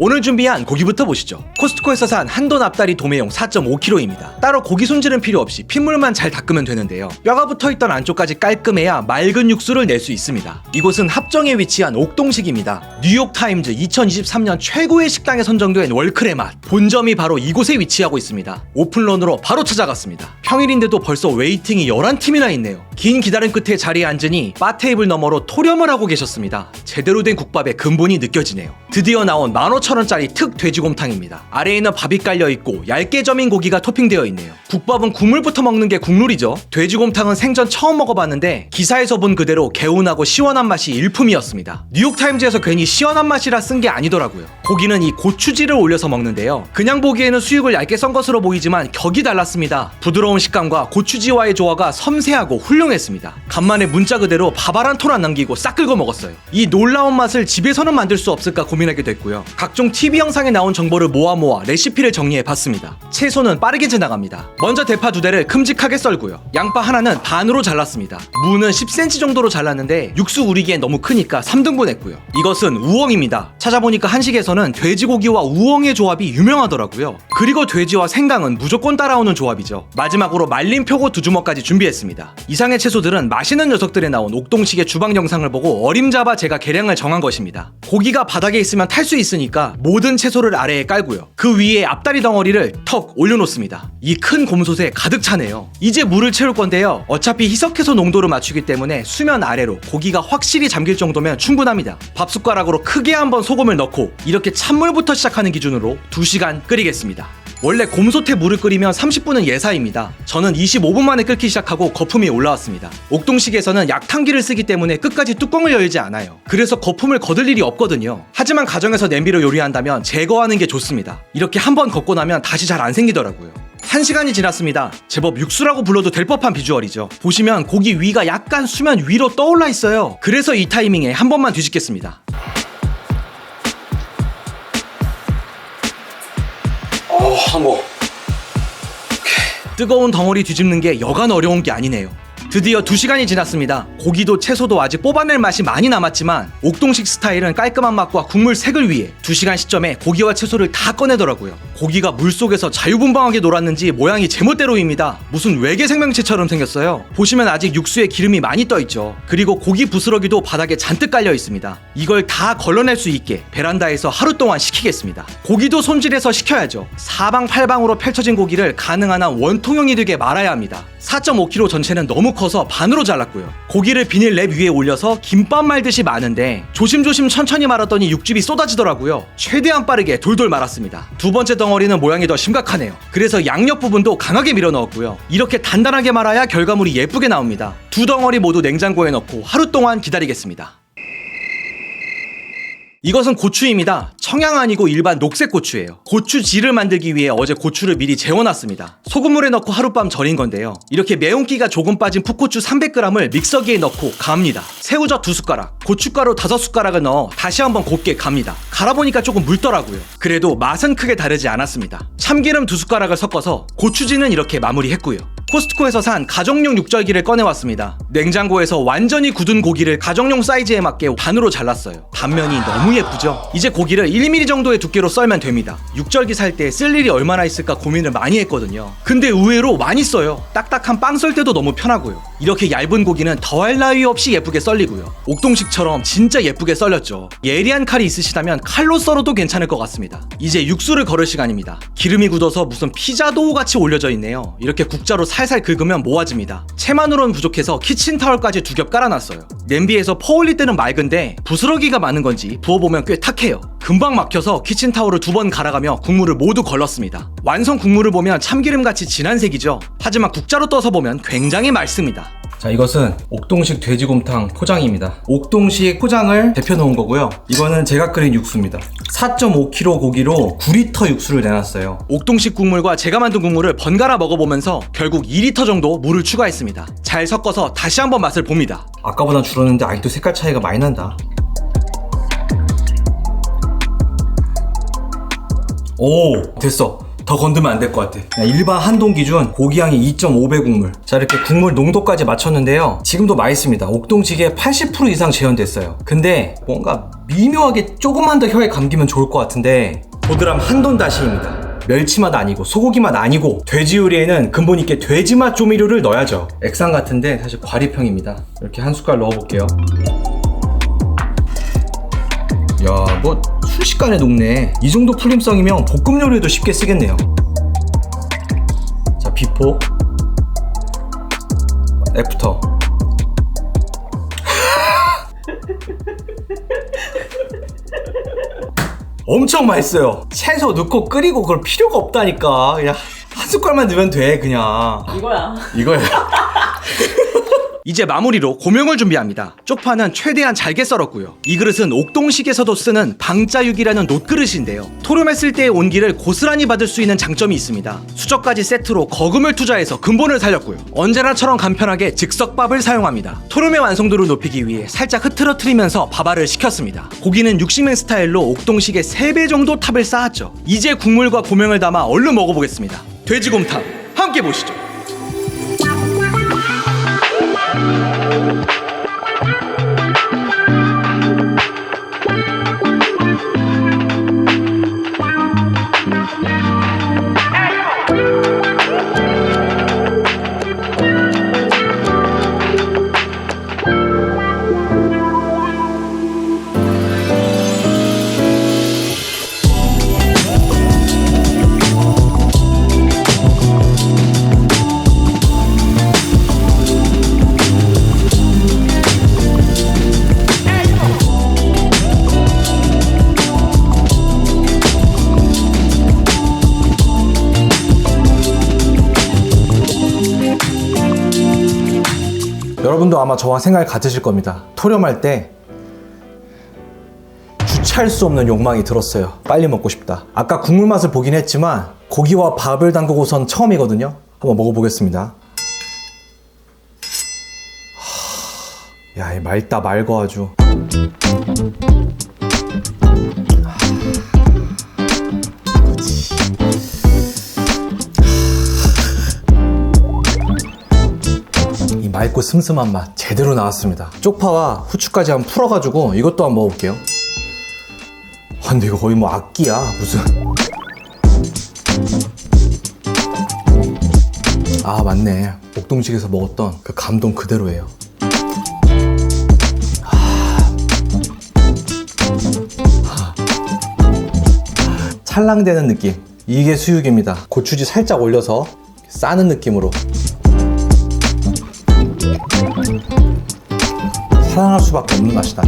오늘 준비한 고기부터 보시죠. 코스트코에서 산 한돈 앞다리 도매용 4.5kg입니다. 따로 고기 손질은 필요 없이 핏물만 잘 닦으면 되는데요. 뼈가 붙어있던 안쪽까지 깔끔해야 맑은 육수를 낼 수 있습니다. 이곳은 합정에 위치한 옥동식입니다. 뉴욕타임즈 2023년 최고의 식당에 선정된 월클의 맛. 본점이 바로 이곳에 위치하고 있습니다. 오픈런으로 바로 찾아갔습니다. 평일인데도 벌써 웨이팅이 11팀이나 있네요. 긴 기다림 끝에 자리에 앉으니 바 테이블 너머로 토렴을 하고 계셨습니다. 제대로 된 국밥의 근본이 느껴지네요. 드디어 나온 15,000원짜리 특 돼지곰탕입니다. 아래에는 밥이 깔려있고 얇게 점인 고기가 토핑되어 있네요. 국밥은 국물부터 먹는 게 국룰이죠. 돼지곰탕은 생전 처음 먹어봤는데 기사에서 본 그대로 개운하고 시원한 맛이 일품이었습니다. 뉴욕타임즈에서 괜히 시원한 맛이라 쓴 게 아니더라고요. 고기는 이 고추지를 올려서 먹는데요. 그냥 보기에는 수육을 얇게 썬 것으로 보이지만 격이 달랐습니다. 부드러운 식감과 고추지와의 조화가 섬세하고 훌륭했습니다. 간만에 문자 그대로 밥 한 톨 안 남기고 싹 긁어 먹었어요. 이 놀라운 맛을 집에서는 만들 수 없을까 고민하게 됐고요. 각종 TV 영상에 나온 정보를 모아 레시피를 정리해봤습니다. 채소는 빠르게 지나갑니다. 먼저 대파 2대를 큼직하게 썰고요. 양파 하나는 반으로 잘랐습니다. 무는 10cm 정도로 잘랐는데 육수 우리기엔 너무 크니까 3등분 했고요. 이것은 우엉입니다. 찾아보니까 한식에서는 돼지고기와 우엉의 조합이 유명하더라고요. 그리고 돼지와 생강은 무조건 따라오는 조합이죠. 마지막으로 말린 표고 2주먹까지 준비했습니다. 이상의 채소들은 맛있는 녀석들에 나온 옥동식의 주방 영상을 보고 어림잡아 제가 계량을 정한 것입니다. 고기가 바닥에 있으면 탈 수 있으니까 모든 채소를 아래에 깔고요. 그 위에 앞다리 덩어리를 턱 올려놓습니다. 이 큰 곰솥에 가득 차네요. 이제 물을 채울 건데요. 어차피 희석해서 농도를 맞추기 때문에 수면 아래로 고기가 확실히 잠길 정도면 충분합니다. 밥숟가락으로 크게 한번 소금을 넣고 이렇게 찬물부터 시작하는 기준으로 2시간 끓이겠습니다. 원래 곰솥에 물을 끓이면 30분은 예사입니다. 저는 25분 만에 끓기 시작하고 거품이 올라왔습니다. 옥동식에서는 약탕기를 쓰기 때문에 끝까지 뚜껑을 열지 않아요. 그래서 거품을 거둘 일이 없거든요. 하지만 가정에서 냄비로 요리한다면 제거하는 게 좋습니다. 이렇게 한번 걷고 나면 다시 잘 안 생기더라고요. 1시간이 지났습니다. 제법 육수라고 불러도 될 법한 비주얼이죠. 보시면 고기 위가 약간 수면 위로 떠올라 있어요. 그래서 이 타이밍에 한 번만 뒤집겠습니다. 한번. 뜨거운 덩어리 뒤집는 게 여간 어려운 게 아니네요. 드디어 2시간이 지났습니다. 고기도 채소도 아직 뽑아낼 맛이 많이 남았지만 옥동식 스타일은 깔끔한 맛과 국물 색을 위해 2시간 시점에 고기와 채소를 다 꺼내더라고요. 고기가 물속에서 자유분방하게 놀았는지 모양이 제멋대로입니다. 무슨 외계 생명체처럼 생겼어요. 보시면 아직 육수에 기름이 많이 떠있죠. 그리고 고기 부스러기도 바닥에 잔뜩 깔려 있습니다. 이걸 다 걸러낼 수 있게 베란다에서 하루 동안 식히겠습니다. 고기도 손질해서 식혀야죠. 사방팔방으로 펼쳐진 고기를 가능한 한 원통형이 되게 말아야 합니다. 4.5kg 전체는 너무 커서 반으로 잘랐고요. 고기를 비닐랩 위에 올려서 김밥 말듯이 마는데 조심조심 천천히 말았더니 육즙이 쏟아지더라고요. 최대한 빠르게 돌돌 말았습니다. 두 번째 덩어리는 모양이 더 심각하네요. 그래서 양옆 부분도 강하게 밀어 넣었고요. 이렇게 단단하게 말아야 결과물이 예쁘게 나옵니다. 두 덩어리 모두 냉장고에 넣고 하루 동안 기다리겠습니다. 이것은 고추입니다. 청양 아니고 일반 녹색 고추예요. 고추지를 만들기 위해 어제 고추를 미리 재워놨습니다. 소금물에 넣고 하룻밤 절인 건데요. 이렇게 매운기가 조금 빠진 풋고추 300g을 믹서기에 넣고 갑니다. 새우젓 2숟가락, 고춧가루 5숟가락을 넣어 다시 한번 곱게 갑니다. 갈아보니까 조금 묽더라고요. 그래도 맛은 크게 다르지 않았습니다. 참기름 2숟가락을 섞어서 고추지는 이렇게 마무리했고요. 코스트코에서 산 가정용 육절기를 꺼내왔습니다. 냉장고에서 완전히 굳은 고기를 가정용 사이즈에 맞게 반으로 잘랐어요. 단면이 너무 예쁘죠? 이제 고기를 1mm 정도의 두께로 썰면 됩니다. 육절기 살 때 쓸 일이 얼마나 있을까 고민을 많이 했거든요. 근데 의외로 많이 써요. 딱딱한 빵 썰 때도 너무 편하고요. 이렇게 얇은 고기는 더할 나위 없이 예쁘게 썰리고요. 옥동식처럼 진짜 예쁘게 썰렸죠. 예리한 칼이 있으시다면 칼로 썰어도 괜찮을 것 같습니다. 이제 육수를 걸을 시간입니다. 기름이 굳어서 무슨 피자 도우 같이 올려져 있네요. 이렇게 국자로 살살 긁으면 모아집니다. 채만으로는 부족해서 키친타월까지 2겹 깔아놨어요. 냄비에서 퍼올릴 때는 맑은데 부스러기가 많은 건지 부어보면 꽤 탁해요. 금방 막혀서 키친타월을 2번 갈아가며 국물을 모두 걸렀습니다. 완성 국물을 보면 참기름같이 진한 색이죠. 하지만 국자로 떠서 보면 굉장히 맑습니다. 자, 이것은 옥동식 돼지곰탕 포장입니다. 옥동식 포장을 데펴 놓은 거고요. 이거는 제가 끓인 육수입니다. 4.5kg 고기로 9리터 육수를 내놨어요. 옥동식 국물과 제가 만든 국물을 번갈아 먹어보면서 결국 2리터 정도 물을 추가했습니다. 잘 섞어서 다시 한번 맛을 봅니다. 아까보단 줄었는데 아직도 색깔 차이가 많이 난다. 오, 됐어. 더 건드면 안 될 것 같아. 일반 한돈 기준 고기향이 2.5배 국물. 자, 이렇게 국물 농도까지 맞췄는데요. 지금도 맛있습니다. 옥동찌개 80% 이상 재현됐어요. 근데 뭔가 미묘하게 조금만 더 혀에 감기면 좋을 것 같은데 보드람 한돈 다시입니다. 멸치맛 아니고 소고기맛 아니고 돼지 요리에는 근본 있게 돼지맛 조미료를 넣어야죠. 액상 같은데 사실 과리평입니다. 이렇게 한 숟갈 넣어볼게요. 야, 뭐 순식간에 녹네. 이 정도 풀림성이면 볶음 요리에도 쉽게 쓰겠네요. 자, 비포 애프터. 엄청 맛있어요. 채소 넣고 끓이고 그럴 필요가 없다니까. 그냥 한 숟갈만 넣으면 돼. 그냥 이거야. 이제 마무리로 고명을 준비합니다. 쪽파는 최대한 잘게 썰었고요. 이 그릇은 옥동식에서도 쓰는 방자육이라는 놋그릇인데요. 토렴했을 때의 온기를 고스란히 받을 수 있는 장점이 있습니다. 수저까지 세트로 거금을 투자해서 근본을 살렸고요. 언제나처럼 간편하게 즉석밥을 사용합니다. 토렴의 완성도를 높이기 위해 살짝 흐트러트리면서 밥알을 식혔습니다. 고기는 육식맨 스타일로 옥동식의 3배 정도 탑을 쌓았죠. 이제 국물과 고명을 담아 얼른 먹어보겠습니다. 돼지곰탕 함께 보시죠. 여러분도 아마 저와 생각이 같으실 겁니다. 토렴할 때 주체할 수 없는 욕망이 들었어요. 빨리 먹고 싶다. 아까 국물 맛을 보긴 했지만 고기와 밥을 담그고선 처음이거든요. 한번 먹어보겠습니다. 야, 맑다 맑어 아주. 맑고 슴슴한 맛 제대로 나왔습니다. 쪽파와 후추까지 한번 풀어가지고 이것도 한번 먹어볼게요. 근데 이거 거의 뭐 악기야 무슨. 아, 맞네. 옥동식에서 먹었던 그 감동 그대로예요. 찰랑대는 느낌, 이게 수육입니다. 고추지 살짝 올려서 싸는 느낌으로. 사랑할 수밖에 없는 맛이다.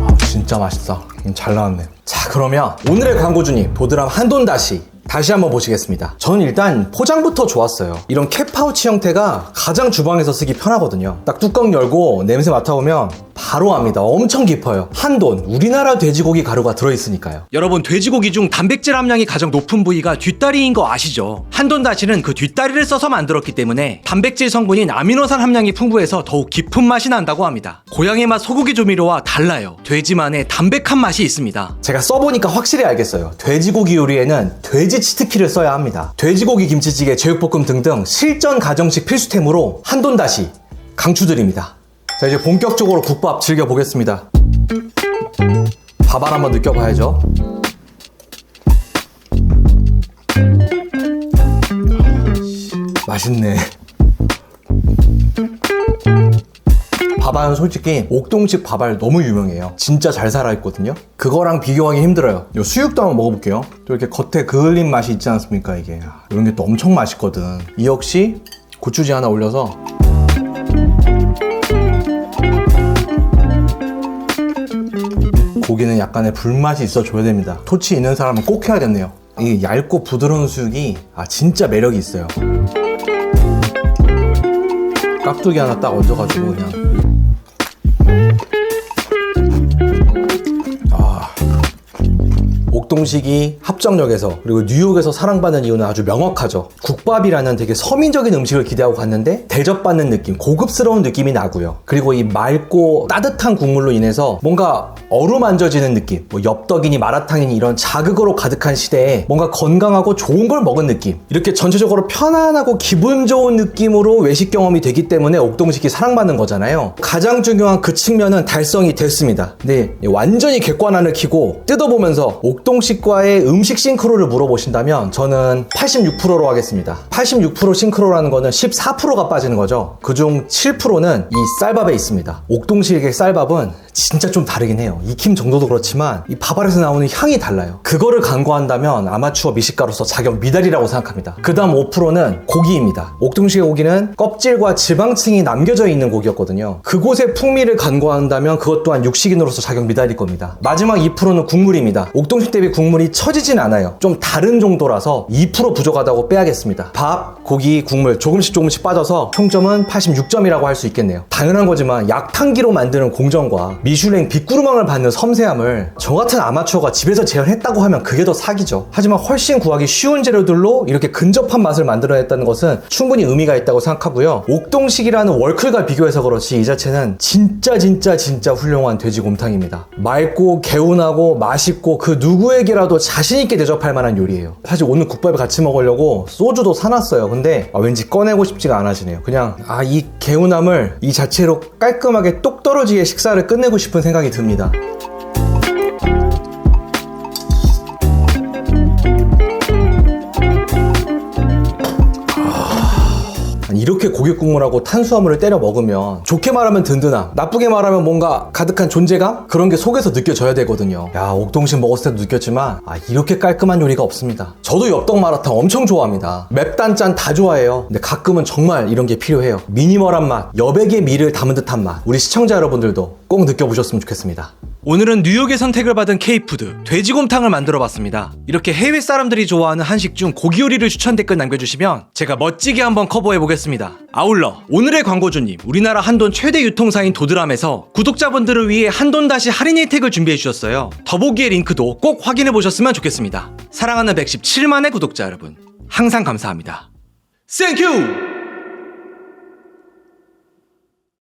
아, 진짜 맛있다. 잘 나왔네. 자, 그러면 오늘의 광고주님 보드람 한돈다시 다시 한번 보시겠습니다. 전 일단 포장부터 좋았어요. 이런 캡 파우치 형태가 가장 주방에서 쓰기 편하거든요. 딱 뚜껑 열고 냄새 맡아보면 바로 압니다. 엄청 깊어요. 한돈, 우리나라 돼지고기 가루가 들어있으니까요. 여러분, 돼지고기 중 단백질 함량이 가장 높은 부위가 뒷다리인 거 아시죠? 한돈 다시는 그 뒷다리를 써서 만들었기 때문에 단백질 성분인 아미노산 함량이 풍부해서 더욱 깊은 맛이 난다고 합니다. 고향의 맛 소고기 조미료와 달라요. 돼지만의 담백한 맛이 있습니다. 제가 써보니까 확실히 알겠어요. 돼지고기 요리에는 돼지 치트키를 써야 합니다. 돼지고기 김치찌개, 제육볶음 등등 실전 가정식 필수템으로 한돈 다시 강추드립니다. 자, 이제 본격적으로 국밥 즐겨보겠습니다. 밥알 한번 느껴봐야죠. 맛있네. 밥알은 솔직히 옥동식 밥알 너무 유명해요. 진짜 잘 살아있거든요. 그거랑 비교하기 힘들어요. 요 수육도 한번 먹어볼게요. 또 이렇게 겉에 그을린 맛이 있지 않습니까? 이게 이런 게 또 엄청 맛있거든. 이 역시 고추지 하나 올려서 고기는 약간의 불맛이 있어줘야 됩니다. 토치 있는 사람은 꼭 해야겠네요. 이 얇고 부드러운 수육이 진짜 매력이 있어요. 깍두기 하나 딱 얹어가지고 그냥. 옥동식이 합정역에서 그리고 뉴욕에서 사랑받는 이유는 아주 명확하죠. 국밥이라는 되게 서민적인 음식을 기대하고 갔는데 대접받는 느낌, 고급스러운 느낌이 나고요. 그리고 이 맑고 따뜻한 국물로 인해서 뭔가 어루만져지는 느낌, 뭐 엽떡이니 마라탕이니 이런 자극으로 가득한 시대에 뭔가 건강하고 좋은 걸 먹은 느낌, 이렇게 전체적으로 편안하고 기분 좋은 느낌으로 외식 경험이 되기 때문에 옥동식이 사랑받는 거잖아요. 가장 중요한 그 측면은 달성이 됐습니다. 근데 완전히 객관안을 켜고 뜯어보면서 옥동식과의 음식 싱크로를 물어보신다면 저는 86%로 하겠습니다. 86% 싱크로라는 거는 14%가 빠지는 거죠. 그중 7%는 이 쌀밥에 있습니다. 옥동식의 쌀밥은 진짜 좀 다르긴 해요. 익힘 정도도 그렇지만 이 밥알에서 나오는 향이 달라요. 그거를 간과한다면 아마추어 미식가로서 자격 미달이라고 생각합니다. 그 다음 5%는 고기입니다. 옥동식의 고기는 껍질과 지방층이 남겨져 있는 고기였거든요. 그곳의 풍미를 간과한다면 그것 또한 육식인으로서 자격 미달일 겁니다. 마지막 2%는 국물입니다. 옥동식 대비 국물이 처지진 않아요. 좀 다른 정도라서 2% 부족하다고 빼야겠습니다. 밥, 고기, 국물 조금씩 빠져서 총점은 86점이라고 할 수 있겠네요. 당연한 거지만 약탕기로 만드는 공정과 미슐랭 빅구르망을 받는 섬세함을 저 같은 아마추어가 집에서 재현했다고 하면 그게 더 사기죠. 하지만 훨씬 구하기 쉬운 재료들로 이렇게 근접한 맛을 만들어냈다는 것은 충분히 의미가 있다고 생각하고요. 옥동식이라는 월클과 비교해서 그렇지 이 자체는 진짜 훌륭한 돼지곰탕입니다. 맑고 개운하고 맛있고 그 누구에게라도 자신있게 대접할 만한 요리예요. 사실 오늘 국밥을 같이 먹으려고 소주도 사놨어요. 근데 왠지 꺼내고 싶지가 않아지네요. 그냥 이 개운함을 이 자체로 깔끔하게 똑 떨어지게 식사를 끝내고 싶은 생각이 듭니다. 이렇게 고깃국물하고 탄수화물을 때려 먹으면 좋게 말하면 든든함, 나쁘게 말하면 뭔가 가득한 존재감? 그런 게 속에서 느껴져야 되거든요. 옥동식 먹었을 때도 느꼈지만 이렇게 깔끔한 요리가 없습니다. 저도 엽떡 마라탕 엄청 좋아합니다. 맵단 짠 다 좋아해요. 근데 가끔은 정말 이런 게 필요해요. 미니멀한 맛, 여백의 미를 담은 듯한 맛, 우리 시청자 여러분들도 꼭 느껴보셨으면 좋겠습니다. 오늘은 뉴욕의 선택을 받은 K푸드 돼지곰탕을 만들어봤습니다. 이렇게 해외 사람들이 좋아하는 한식 중 고기 요리를 추천 댓글 남겨주시면 제가 멋지게 한번 커버해보겠습니다. 아울러 오늘의 광고주님 우리나라 한돈 최대 유통사인 도드람에서 구독자분들을 위해 한돈 다시 할인 혜택을 준비해주셨어요. 더보기의 링크도 꼭 확인해보셨으면 좋겠습니다. 사랑하는 117만의 구독자 여러분 항상 감사합니다. 땡큐!